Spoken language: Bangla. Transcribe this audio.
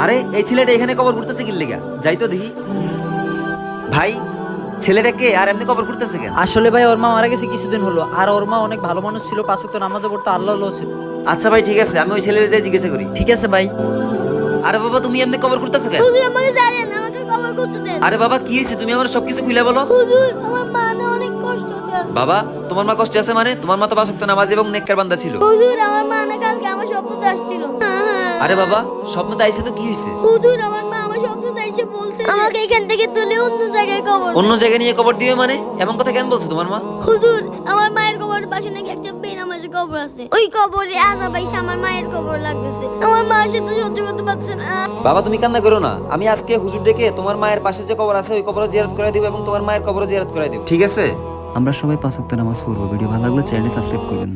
আরে এই ছেলেটা এখানে কবর করতেছে কি লেগা? যাই তো দেখি। ভাই, ছেলেটা কে আর এমনি কবর করতেছে কেন? আসলে ভাই ওর মা মারা গেছে কিছুদিন হলো, আর ওর মা অনেক ভালো মানুষ ছিল, 5 ওয়াক্ত নামাজও পড়তো, আল্লাহ ছিল। আচ্ছা ভাই ঠিক আছে, আমি ওই ছেলের যাই জিজ্ঞাসা করি। ঠিক আছে ভাই। আরে বাবা, তুমি এমনি কবর করতেছো কেন? হুজুর আমাকে জানেন, আমাকে কবর করতে দেন। আরে বাবা, কি হয়েছে? তুমি আমার সবকিছু খুলে বলো। হুজুর আমার মা না অনেক কষ্ট আছে। বাবা, তোমার মা কষ্টে আছে মানে? তোমার মা তো 5 ওয়াক্ত নামাজ এবং নেককার বান্দা ছিল। হুজুর আমার মা না কালকে আমার স্বপ্নতে আসছিল। আরে বাবা, স্বপ্নতে আইছে তো কি হয়েছে? হুজুর আমার মা আমার স্বপ্নতে এসে বলছে আমাকে এখান থেকে তুলে অন্য জায়গায় কবর দেন। অন্য জায়গায় নিয়ে কবর দিবে মানে? এমন কথা কেন বলছো তোমার মা? হুজুর আমার মায়ের কবরের পাশে নাকি একটা বেনামাজি কবর আছে, ওই কবরে আজাব আইসা আমার মায়ের কবর লাগতেছে। আমার মা সেটা সহ্য করতে পারছে না। বাবা তুমি কান্না করো না, আমি আজকে হুজুর ডেকে তোমার মায়ের পাশে যে কবর আছে ওই কবরও জিয়ারত করে দিব এবং তোমার মায়ের কবরও জিয়ারত করে দিব, ঠিক আছে? আমরা সবাই 5 ওয়াক্ত নামাজ পড়বো। ভিডিও ভালো লাগলে চ্যানেল সাবস্ক্রাইব করবেন।